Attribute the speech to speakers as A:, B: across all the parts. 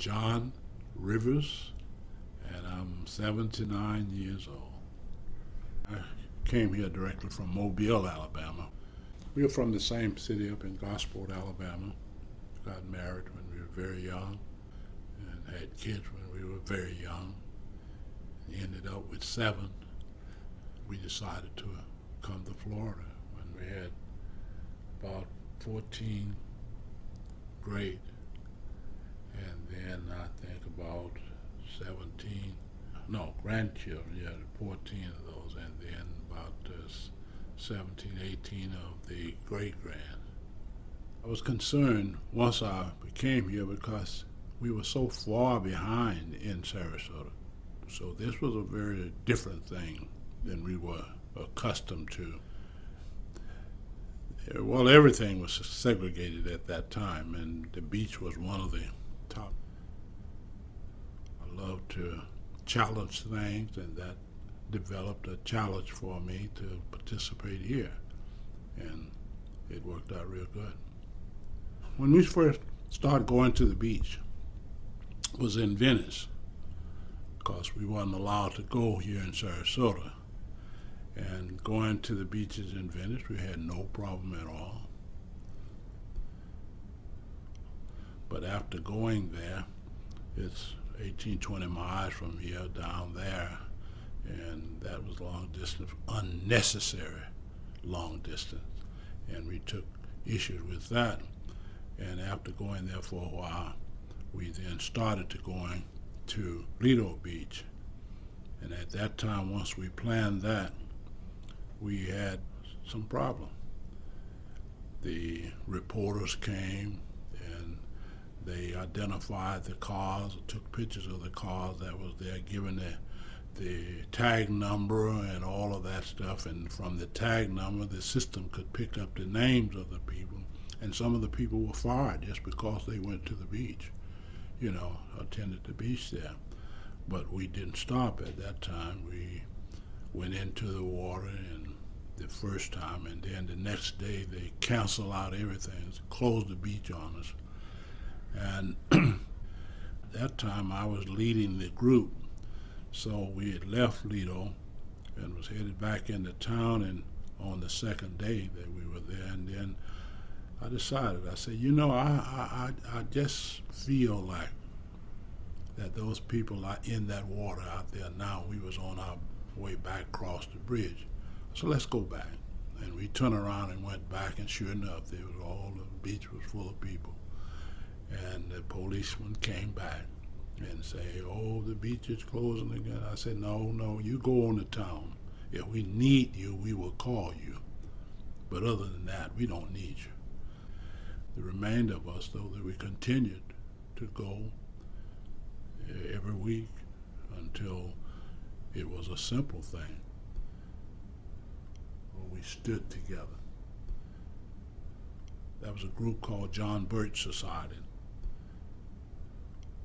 A: John Rivers, and I'm 79 years old. I came here directly from Mobile, Alabama. We were from the same city up in Gosport, Alabama. Got married when we were very young and had kids when we were very young. Ended up with 7. We decided to come to Florida when we had about 14 grade, and then I think about 17, no, grandchildren, yeah, 14 of those, and then about 17, 18 of the great-grand. I was concerned once I came here because we were so far behind in Sarasota. So this was a very different thing than we were accustomed to. Well, everything was segregated at that time, and the beach was one of the top. I love to challenge things, and that developed a challenge for me to participate here, and it worked out real good. When we first started going to the beach, it was in Venice, because we weren't allowed to go here in Sarasota. And going to the beaches in Venice, we had no problem at all. But after going there, it's 18, 20 miles from here down there, and that was long distance, unnecessary long distance. And we took issues with that. And after going there for a while, we then started to going to Lido Beach. And at that time, once we planned that, we had some problem. The reporters came and they identified the cars, took pictures of the cars that was there, given the tag number and all of that stuff. And from the tag number, the system could pick up the names of the people. And some of the people were fired just because they went to the beach, attended the beach there. But we didn't stop at that time. We went into the water and the first time, and then the next day they canceled out everything, closed the beach on us. And that time I was leading the group, so we had left Lido and was headed back into town, and on the second day that we were there, and then I decided, I said, I just feel like that those people are in that water out there now. We was on our way back across the bridge. So let's go back. And we turned around and went back, and sure enough, the beach was full of people. And the policeman came back and said, oh, the beach is closing again. I said, no, you go on to town. If we need you, we will call you. But other than that, we don't need you. The remainder of us, though, that we continued to go every week until it was a simple thing where we stood together. That was a group called John Birch Society.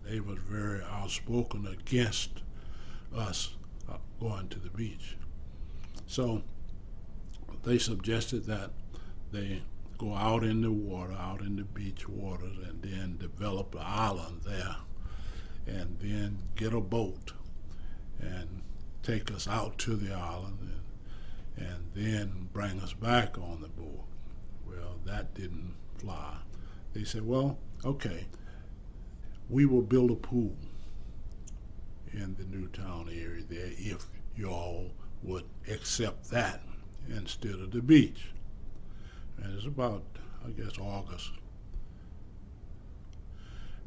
A: They was very outspoken against us going to the beach. So they suggested that they go out in the water, out in the beach waters, and then develop an island there, and then get a boat and take us out to the island and then bring us back on the boat. Well, that didn't fly. They said, well, okay, we will build a pool in the Newtown area there if y'all would accept that instead of the beach. And it's about, I guess, August.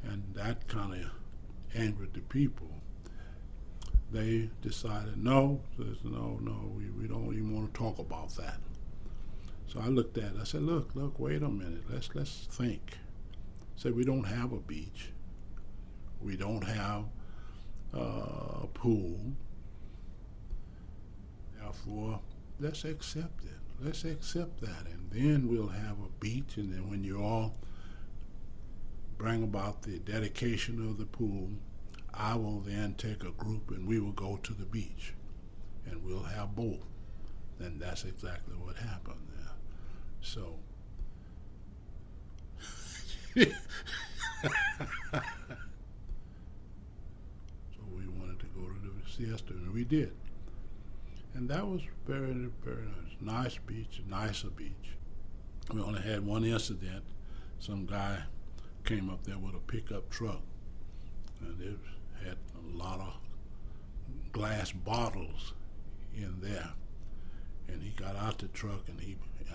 A: And that kind of angered the people. They decided, no, we don't even want to talk about that. So I looked at it, I said, look, wait a minute, let's think. Say we don't have a beach. We don't have a pool. Therefore, let's accept it. Let's accept that, and then we'll have a beach, and then when you all bring about the dedication of the pool, I will then take a group and we will go to the beach, and we'll have both. And that's exactly what happened there. So, siesta, and we did. And that was very, very nice. Nice beach, nicer beach. We only had one incident. Some guy came up there with a pickup truck, and it had a lot of glass bottles in there. And he got out the truck, and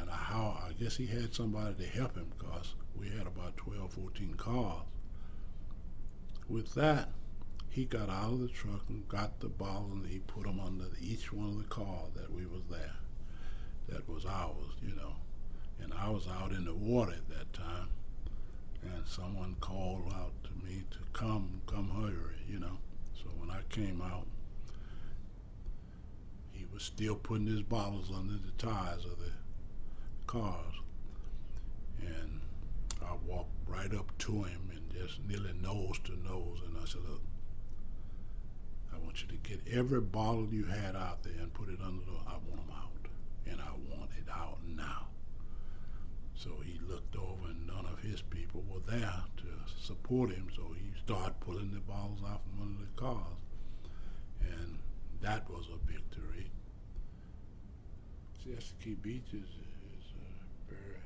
A: I guess he had somebody to help him, because we had about 12, 14 cars. With that, he got out of the truck and got the bottle, and he put them under each one of the cars that we was there. That was ours, you know. And I was out in the water at that time, and someone called out to me to come hurry, you know. So when I came out, he was still putting his bottles under the tires of the cars. And I walked right up to him and just nearly nose to nose, and I said, look, I want you to get every bottle you had out there and put it under I want them out, and I want it out now. So he looked over, and none of his people were there to support him, so he started pulling the bottles out from under the cars. And that was a victory. Chesapeake Beach is a very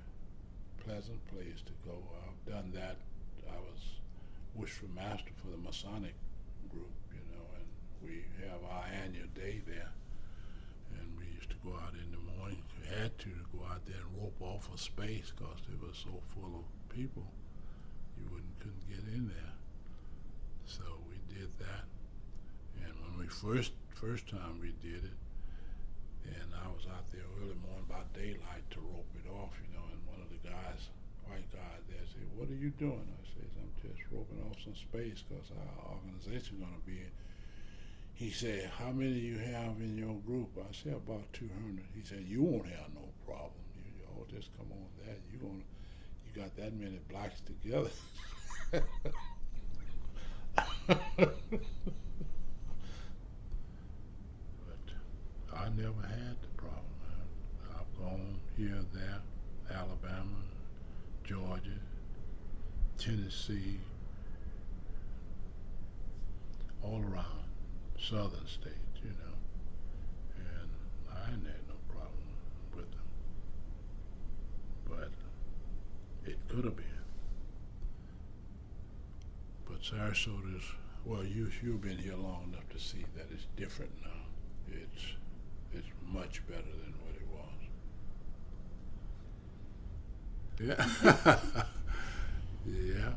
A: pleasant place to go. I've done that. I was Wishful Master for the Masonic group, you know, and we have our annual day there. And we used to go out in the morning. We had to go out there and rope off a space, because it was so full of people, you couldn't get in there. So we did that. And when we first time we did it, and I was out there early morning about daylight to rope it off, you know, and one of the guys, white guy there, said, what are you doing? I said, I'm just roping off some space, because our organization going to be in. He said, how many do you have in your group? I said, about 200. He said, you won't have no problem. You all just come on that. You got that many blacks together. But I never had the problem. I've gone here, there, Alabama, Georgia, Tennessee, all around southern states, you know, and I ain't had no problem with them. But it could have been. But Sarasota's, well, you've been here long enough to see that it's different now. It's much better than what it was. Yeah. Yeah.